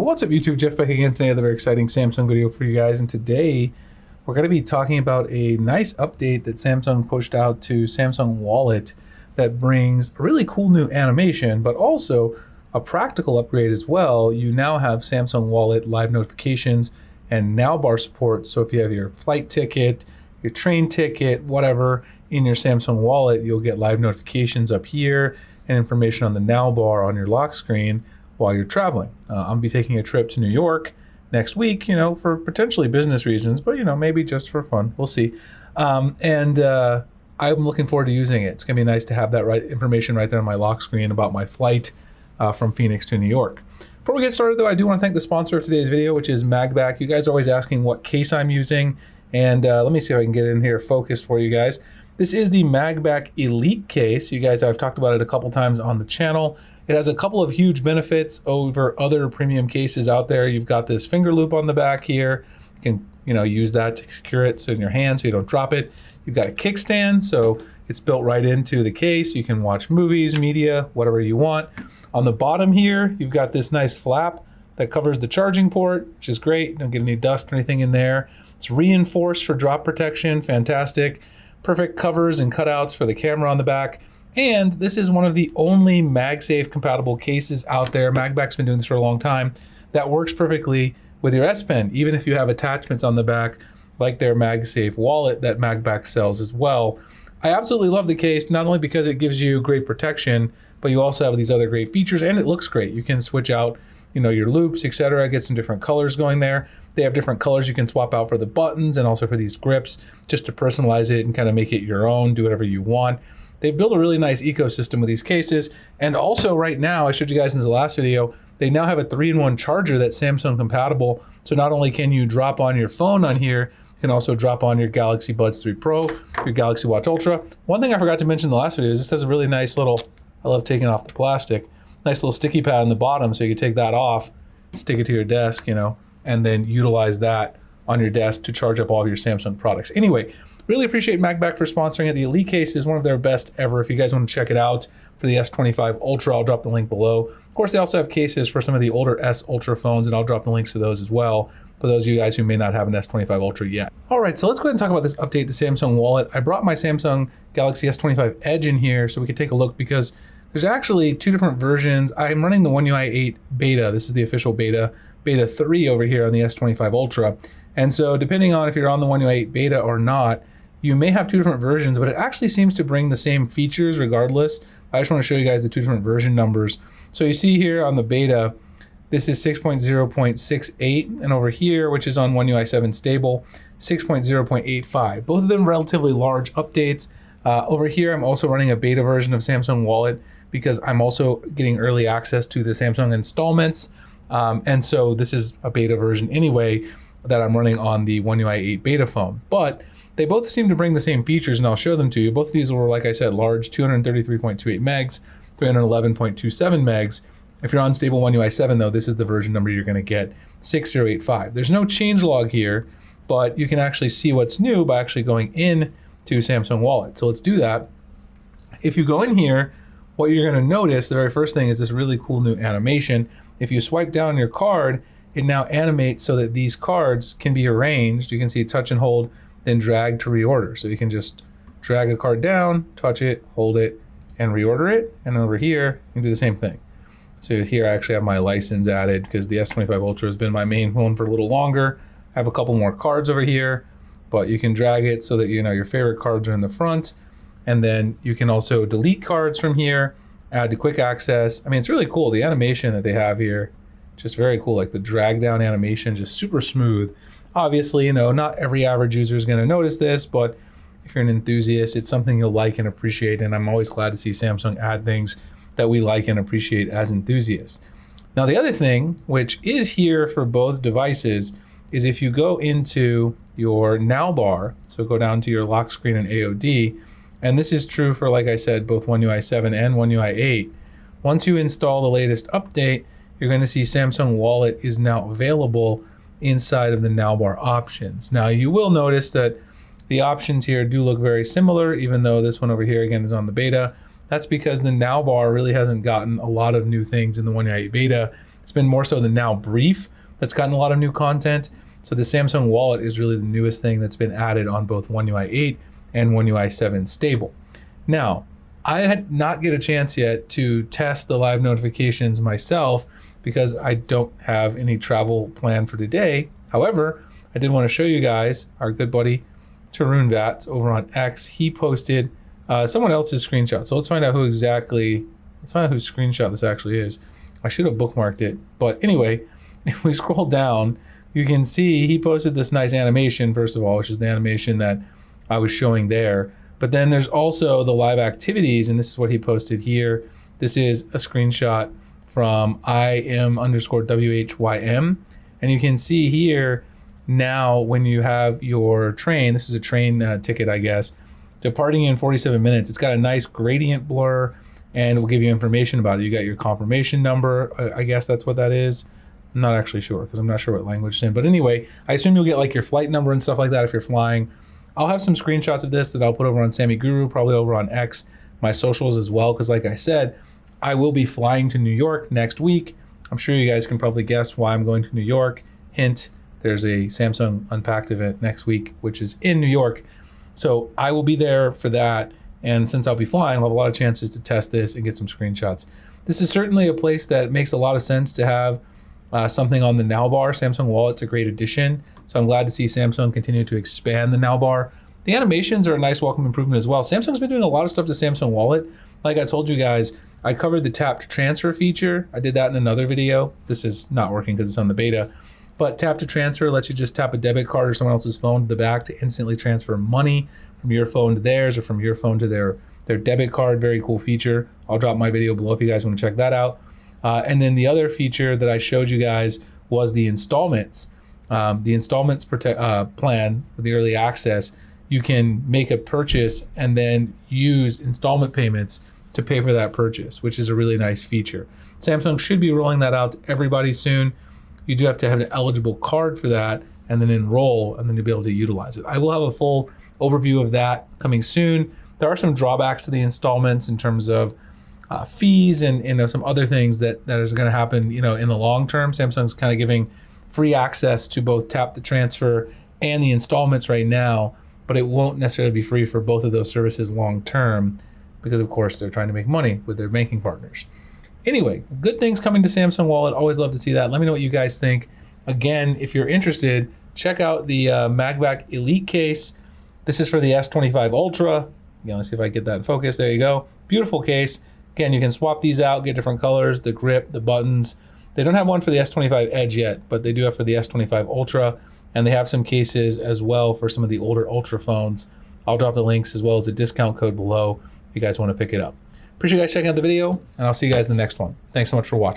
What's up YouTube, Jeff back again today, another exciting Samsung video for you guys, and today we're going to be talking about a nice update that Samsung pushed out to Samsung Wallet that brings a really cool new animation, but also a practical upgrade as well. You now have Samsung Wallet live notifications and now bar support, so if you have your flight ticket, your train ticket, whatever, in your Samsung Wallet, you'll get live notifications up here and information on the now bar on your lock screen while you're traveling. I'll be taking a trip to New York next week, for potentially business reasons, but maybe just for fun. We'll see. I'm looking forward to using it. It's gonna be nice to have that information right there on my lock screen about my flight from Phoenix to New York. Before we get started though, I do want to thank the sponsor of today's video, which is Magbak. You guys are always asking what case I'm using, and let me see if I can get in here focused for you guys. This is the Magbak Elite case. You guys, I've talked about it a couple times on the channel. It has a couple of huge benefits over other premium cases out there. You've got this finger loop on the back here. You can, use that to secure it in your hand so you don't drop it. You've got a kickstand, so it's built right into the case. You can watch movies, media, whatever you want. On the bottom here, you've got this nice flap that covers the charging port, which is great. You don't get any dust or anything in there. It's reinforced for drop protection, fantastic. Perfect covers and cutouts for the camera on the back. And this is one of the only MagSafe compatible cases out there. Magbak's been doing this for a long time. That works perfectly with your S Pen, even if you have attachments on the back, like their MagSafe wallet that Magbak sells as well. I absolutely love the case, not only because it gives you great protection, but you also have these other great features, and it looks great. You can switch out, your loops, etc. Get some different colors going there. They have different colors you can swap out for the buttons and also for these grips, just to personalize it and kind of make it your own, do whatever you want. They've built a really nice ecosystem with these cases. And also right now, I showed you guys in the last video, they now have a 3-in-1 charger that's Samsung compatible. So not only can you drop on your phone on here, you can also drop on your Galaxy Buds 3 Pro, your Galaxy Watch Ultra. One thing I forgot to mention in the last video is this has a really nice little, I love taking off the plastic, nice little sticky pad on the bottom, so you can take that off, stick it to your desk, and then utilize that on your desk to charge up all of your Samsung products. Anyway, really appreciate Magbak for sponsoring it. The Elite case is one of their best ever. If you guys want to check it out for the S25 Ultra, I'll drop the link below. Of course, they also have cases for some of the older S Ultra phones, and I'll drop the links to those as well for those of you guys who may not have an S25 Ultra yet. All right, so let's go ahead and talk about this update to Samsung Wallet. I brought my Samsung Galaxy S25 Edge in here so we could take a look, because there's actually two different versions. I'm running the One UI 8 beta. This is the official beta 3 over here on the S25 Ultra. And so depending on if you're on the One UI 8 beta or not, you may have two different versions, but it actually seems to bring the same features regardless. I just want to show you guys the two different version numbers. So you see here on the beta, this is 6.0.68, and over here, which is on One UI 7 stable, 6.0.85. Both of them relatively large updates. Over here, I'm also running a beta version of Samsung Wallet because I'm also getting early access to the Samsung installments. And so this is a beta version anyway that I'm running on the One UI 8 beta phone. But they both seem to bring the same features, and I'll show them to you. Both of these were, like I said, large 233.28 megs, 311.27 megs. If you're on stable One UI 7 though, this is the version number you're gonna get, 6085. There's no changelog here, but you can actually see what's new by actually going in to Samsung Wallet. So let's do that. If you go in here, what you're gonna notice, the very first thing is this really cool new animation. If you swipe down your card, it now animates so that these cards can be arranged. You can see touch and hold, then drag to reorder. So you can just drag a card down, touch it, hold it, and reorder it. And over here, you can do the same thing. So here I actually have my license added because the S25 Ultra has been my main phone for a little longer. I have a couple more cards over here, but you can drag it so that your favorite cards are in the front. And then you can also delete cards from here, add to quick access. I mean, it's really cool. The animation that they have here, just very cool. Like the drag down animation, just super smooth. Obviously, not every average user is going to notice this, but if you're an enthusiast, it's something you'll like and appreciate. And I'm always glad to see Samsung add things that we like and appreciate as enthusiasts. Now, the other thing, which is here for both devices, is if you go into your Now bar, so go down to your lock screen and AOD, and this is true for, like I said, both One UI 7 and One UI 8. Once you install the latest update, you're going to see Samsung Wallet is now available inside of the Now bar options. Now, you will notice that the options here do look very similar, even though this one over here, again, is on the beta. That's because the Now bar really hasn't gotten a lot of new things in the One UI 8 beta, It's been more so the Now Brief that's gotten a lot of new content. So the Samsung Wallet is really the newest thing that's been added on both One UI 8 and One UI 7 stable. Now, I had not get a chance yet to test the live notifications myself because I don't have any travel planned for today. However, I did want to show you guys our good buddy Tarun Vats over on X. He posted someone else's screenshot. So let's find out whose screenshot this actually is. I should have bookmarked it. But anyway, if we scroll down, you can see he posted this nice animation, first of all, which is the animation that I was showing there. But then there's also the live activities, and this is what he posted here. This is a screenshot from IM_WHYM. And you can see here now when you have your train, this is a train ticket, I guess, departing in 47 minutes. It's got a nice gradient blur and it will give you information about it. You got your confirmation number. I guess that's what that is. I'm not actually sure because I'm not sure what language it's in. But anyway, I assume you'll get like your flight number and stuff like that if you're flying. I'll have some screenshots of this that I'll put over on Sammy Guru, probably over on X, my socials as well. Because like I said, I will be flying to New York next week. I'm sure you guys can probably guess why I'm going to New York. Hint, there's a Samsung Unpacked event next week, which is in New York. So I will be there for that. And since I'll be flying, I'll have a lot of chances to test this and get some screenshots. This is certainly a place that makes a lot of sense to have something on the Now bar. Samsung Wallet's a great addition. So I'm glad to see Samsung continue to expand the Now bar. The animations are a nice welcome improvement as well. Samsung's been doing a lot of stuff to Samsung Wallet. Like I told you guys, I covered the tap to transfer feature. I did that in another video. This is not working because it's on the beta. But tap to transfer lets you just tap a debit card or someone else's phone to the back to instantly transfer money from your phone to theirs or from your phone to their debit card. Very cool feature. I'll drop my video below if you guys want to check that out. And then the other feature that I showed you guys was the installments. The installments plan with the early access, you can make a purchase and then use installment payments to pay for that purchase, which is a really nice feature. Samsung should be rolling that out to everybody soon. You do have to have an eligible card for that and then enroll, and then you'll be able to utilize it. I will have a full overview of that coming soon. There are some drawbacks to the installments in terms of fees and some other things that is going to happen, in the long term. Samsung's kind of giving free access to both tap to transfer and the installments right now, but it won't necessarily be free for both of those services long term because of course they're trying to make money with their banking partners. Anyway, good things coming to Samsung Wallet. Always love to see that. Let me know what you guys think. Again, if you're interested, check out the Magbak Elite case. This is for the S25 Ultra. Let's see if I get that in focus. There you go. Beautiful case. Again, you can swap these out, get different colors, the grip, the buttons. They don't have one for the S25 Edge yet, but they do have for the S25 Ultra, and they have some cases as well for some of the older Ultra phones. I'll drop the links as well as a discount code below if you guys want to pick it up. Appreciate you guys checking out the video, and I'll see you guys in the next one. Thanks so much for watching.